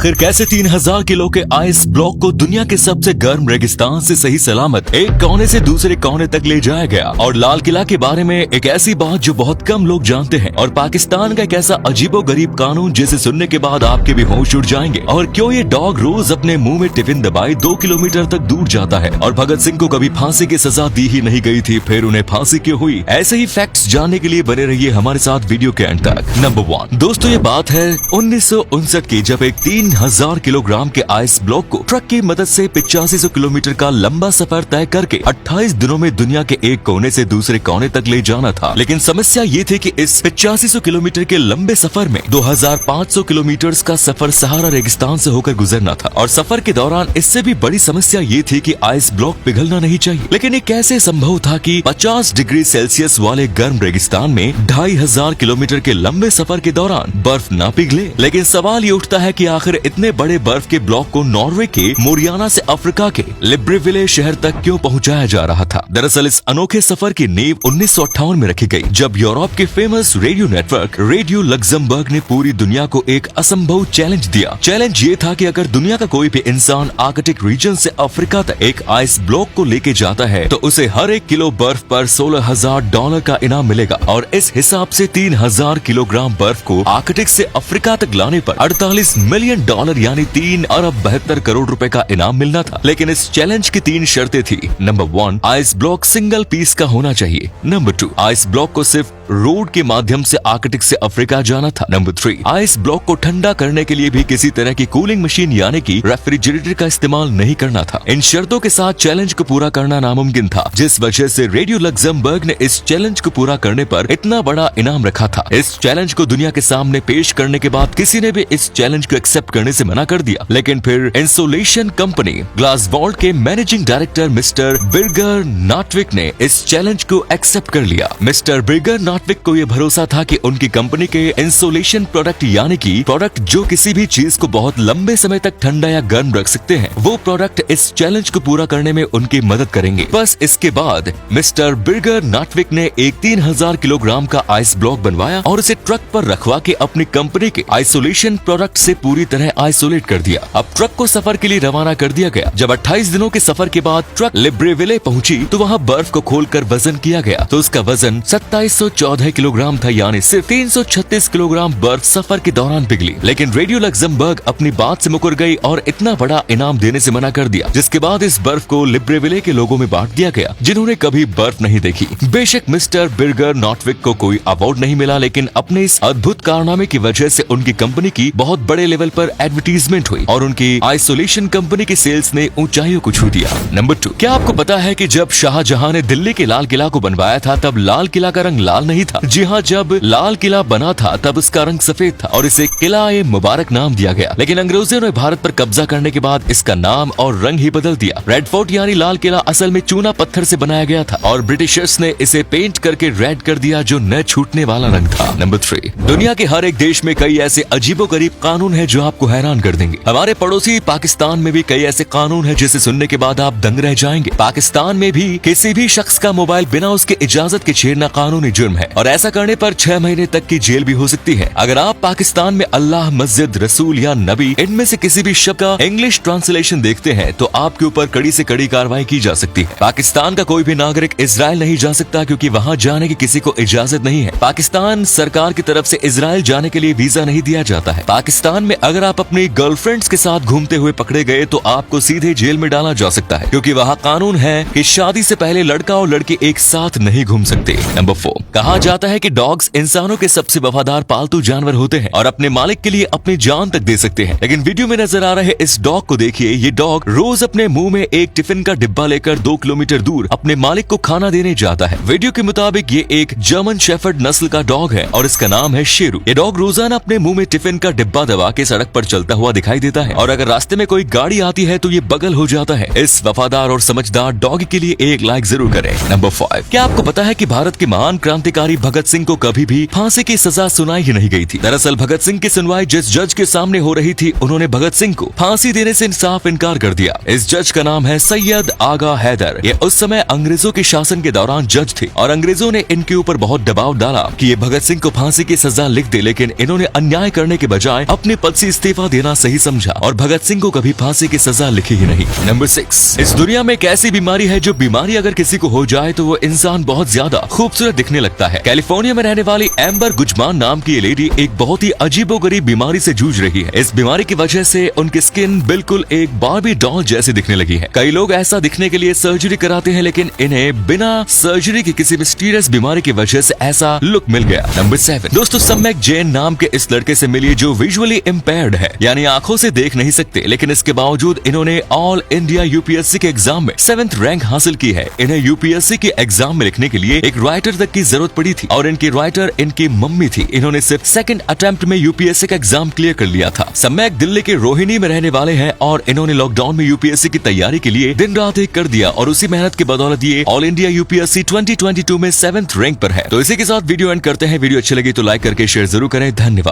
आखिर कैसे 3000 किलो के आइस ब्लॉक को दुनिया के सबसे गर्म रेगिस्तान से सही सलामत एक कोने से दूसरे कोने तक ले जाया गया। और लाल किला के बारे में एक ऐसी बात जो बहुत कम लोग जानते हैं, और पाकिस्तान का एक ऐसा अजीबोगरीब कानून जिसे सुनने के बाद आपके भी होश उड़ जाएंगे। और क्यों ये डॉग रोज अपने मुंह में टिफिन दबाए 2 किलोमीटर तक दूर जाता है, और भगत सिंह को कभी फांसी की सजा दी ही नहीं गई थी, फिर उन्हें फांसी क्यों हुई। ऐसे ही फैक्ट्स जानने के लिए बने रहिए हमारे साथ वीडियो के एंड तक। नंबर 1 दोस्तों, ये बात है 1959 की, जब एक 3000 किलोग्राम के आइस ब्लॉक को ट्रक की मदद से 8500 किलोमीटर का लंबा सफर तय करके 28 दिनों में दुनिया के एक कोने से दूसरे कोने तक ले जाना था। लेकिन समस्या ये थी कि इस 8500 किलोमीटर के लंबे सफर में 2500 किलोमीटर का सफर सहारा रेगिस्तान से होकर गुजरना था। और सफर के दौरान इससे भी बड़ी समस्या ये थी कि आइस ब्लॉक पिघलना नहीं चाहिए। लेकिन ये कैसे संभव था कि 50 डिग्री सेल्सियस वाले गर्म रेगिस्तान में 2500 किलोमीटर के लंबे सफर के दौरान बर्फ न पिघले। लेकिन सवाल ये उठता है कि आखिर इतने बड़े बर्फ के ब्लॉक को नॉर्वे के मोरियाना से अफ्रीका के लिब्रेविले शहर तक क्यों पहुंचाया जा रहा था। दरअसल इस अनोखे सफर की नींव 1958 में रखी गई, जब यूरोप के famous radio network radio Luxembourg ने पूरी दुनिया को एक असंभव चैलेंज दिया। चैलेंज ये था कि अगर दुनिया का कोई भी इंसान आर्कटिक रीजन से अफ्रीका तक एक आइस ब्लॉक को लेके जाता है तो उसे हर 1 किलो बर्फ पर $16,000 का इनाम मिलेगा। और इस हिसाब से 3000 किलोग्राम बर्फ को आर्कटिक से अफ्रीका तक लाने पर $48 मिलियन यानी 3 अरब 72 करोड़ रुपए का इनाम मिलना था। लेकिन इस चैलेंज की 3 शर्तें थी। Number 1, ice block single piece का होना चाहिए। नंबर 2, आइस ब्लॉक को सिर्फ रोड के माध्यम से आर्कटिक से अफ्रीका जाना था। नंबर 3, आइस ब्लॉक को ठंडा करने के लिए भी किसी तरह की कूलिंग मशीन यानी कि रेफ्रिजरेटर का इस्तेमाल नहीं करना था। इन शर्तों के साथ चैलेंज को पूरा करना नामुमकिन था, जिस वजह से रेडियो लग्जमबर्ग ने इस चैलेंज को पूरा करने पर इतना बड़ा इनाम रखा था। इस चैलेंज को दुनिया के सामने पेश करने के बाद किसी ने भी इस चैलेंज को एक्सेप्ट करने से मना कर दिया। लेकिन फिर इंसुलेशन कंपनी ग्लासवॉल्ड के मैनेजिंग डायरेक्टर मिस्टर बिर्गर नॉटविक ने इस चैलेंज को एक्सेप्ट कर लिया। मिस्टर बिर्गर नॉटविक को यह भरोसा था कि उनकी कंपनी के इंसुलेशन प्रोडक्ट यानी कि प्रोडक्ट जो किसी भी चीज को बहुत लंबे समय तक ठंडा या गर्म रख सकते हैं, वो प्रोडक्ट इस चैलेंज को पूरा करने में उनकी मदद करेंगे। बस इसके बाद मिस्टर बिर्गर नॉटविक ने एक 3000 किलोग्राम का आइस ब्लॉक बनवाया और उसे ट्रक पर रखवा के अपनी कंपनी के आइसोलेशन प्रोडक्ट से पूरी तरह आइसोलेट कर दिया। अब ट्रक को सफर के लिए रवाना कर दिया गया। जब 28 दिनों के सफर के बाद ट्रक लिब्रेविले पहुंची तो वहां बर्फ को खोलकर वजन किया गया, तो उसका वजन 2714 किलोग्राम था, यानी सिर्फ 336 किलोग्राम बर्फ सफर के दौरान पिघली। लेकिन रेडियो लग्जमबर्ग अपनी बात से मुकर गई और इतना बड़ा इनाम देने से मना कर दिया, जिसके बाद इस बर्फ को लिब्रेविले के लोगों में बांट दिया गया जिन्होंने कभी बर्फ नहीं देखी। बेशक मिस्टर बिर्गर नॉटविक को कोई अवार्ड नहीं मिला, लेकिन अपने इस अद्भुत कारनामे की वजह से उनकी कंपनी की बहुत बड़े लेवल पर एडवर्टीजमेंट हुई और उनकी आइसोलेशन कंपनी की सेल्स ने ऊंचाइयों को छू दिया। नंबर 2, क्या आपको पता है कि जब शाहजहां ने दिल्ली के लाल किला को बनवाया था तब लाल किला का रंग लाल नहीं था। जी हाँ, जब लाल किला बना था तब उसका रंग सफेद था और इसे किला-ए मुबारक नाम दिया गया। लेकिन अंग्रेजों ने भारत पर कब्जा करने के बाद इसका नाम और रंग ही बदल दिया। रेड फोर्ट यानी लाल किला असल में चूना पत्थर से बनाया गया था और ब्रिटिशर्स ने इसे पेंट करके रेड कर दिया, जो न छूटने वाला रंग था। नंबर 3, दुनिया के हर एक देश में कई ऐसे अजीबोगरीब कानून है जो आपको हैरान कर देंगे। हमारे पड़ोसी पाकिस्तान में भी कई ऐसे कानून है जिसे सुनने के बाद आप दंग रह जाएंगे। पाकिस्तान में भी किसी भी शख्स का मोबाइल बिना उसके इजाजत के छेड़ना कानूनी जुर्म है और ऐसा करने पर 6 महीने तक की जेल भी हो सकती है। अगर आप पाकिस्तान में अल्लाह, मस्जिद, रसूल या नबी इनमें से किसी भी शब्द का इंग्लिश ट्रांसलेशन देखते हैं तो आपके ऊपर कड़ी से कड़ी कार्रवाई की जा सकती है। पाकिस्तान का कोई भी नागरिक इजराइल नहीं जा सकता क्योंकि वहाँ जाने की किसी को इजाजत नहीं है। पाकिस्तान सरकार की तरफ से इजराइल जाने के लिए वीजा नहीं दिया जाता है। पाकिस्तान में अगर आप अपनी गर्लफ्रेंड्स के साथ घूमते हुए पकड़े गए तो आपको सीधे जेल में डाला जा सकता है, क्योंकि वहाँ कानून है कि शादी से पहले लड़का और लड़की एक साथ नहीं घूम सकते। नंबर 4, कहा जाता है कि डॉग्स इंसानों के सबसे वफादार पालतू जानवर होते हैं और अपने मालिक के लिए अपनी जान तक दे सकते हैं। लेकिन वीडियो में नजर आ रहे इस डॉग को देखिए। ये डॉग रोज अपने मुंह में एक टिफिन का डिब्बा लेकर 2 किलोमीटर दूर अपने मालिक को खाना देने जाता है। वीडियो के मुताबिक ये एक जर्मन शेफर्ड नस्ल का डॉग है और इसका नाम है शेरू। ये डॉग रोजाना अपने मुंह में टिफिन का डिब्बा दबा के सड़क पर चलता हुआ दिखाई देता है और अगर रास्ते में कोई गाड़ी आती है तो ये बगल हो जाता है। इस वफादार और समझदार डॉग के लिए एक लाइक जरूर करें। नंबर 5, क्या आपको पता है कि भारत के महान क्रांतिकारी क्रांतिकारी भगत सिंह को कभी भी फांसी की सजा सुनाई ही नहीं गई थी। दरअसल भगत सिंह की सुनवाई जिस जज के सामने हो रही थी, उन्होंने भगत सिंह को फांसी देने से साफ इनकार कर दिया। इस जज का नाम है सैयद आगा हैदर। ये उस समय अंग्रेजों के शासन के दौरान जज थे और अंग्रेजों ने इनके ऊपर बहुत दबाव डाला कि ये भगत सिंह को फांसी की सजा लिख दे, लेकिन इन्होंने अन्याय करने के बजाय अपने पद से इस्तीफा देना सही समझा और भगत सिंह को कभी फांसी की सजा लिखी ही नहीं। नंबर 6, इस दुनिया में एक ऐसी बीमारी है जो बीमारी अगर किसी को हो जाए तो वो इंसान बहुत ज्यादा खूबसूरत दिखने लगता है। कैलिफोर्निया में रहने वाली एम्बर गुजमान नाम की ये लेडी एक बहुत ही अजीबोगरीब बीमारी से जूझ रही है। इस बीमारी की वजह से उनकी स्किन बिल्कुल एक बार्बी डॉल जैसी दिखने लगी है। कई लोग ऐसा दिखने के लिए सर्जरी कराते हैं, लेकिन इन्हें बिना सर्जरी की किसी मिस्टीरियस बीमारी की वजह से ऐसा लुक मिल गया। नंबर 7, दोस्तों सम्यक जैन नाम के इस लड़के से मिलिए जो विजुअली इम्पेयर्ड है, यानी आंखों से देख नहीं सकते, लेकिन इसके बावजूद इन्होंने ऑल इंडिया यूपीएससी के एग्जाम में 7th रैंक हासिल की है। इन्हें यूपीएससी के एग्जाम में लिखने के लिए एक राइटर तक की जरूरत पड़ी थी और इनकी राइटर इनकी मम्मी थी। इन्होंने सिर्फ 2nd अटेम्प्ट में यूपीएससी का एग्जाम क्लियर कर लिया था। सम्यक दिल्ली के रोहिणी में रहने वाले हैं और इन्होंने लॉकडाउन में यूपीएससी की तैयारी के लिए दिन रात एक कर दिया और उसी मेहनत की बदौलत ये ऑल इंडिया यूपीएससी 2022 में 7th रैंक पर है। तो इसी के साथ वीडियो एंड करते हैं। वीडियो अच्छी लगी तो लाइक करके शेयर जरूर करें। धन्यवाद।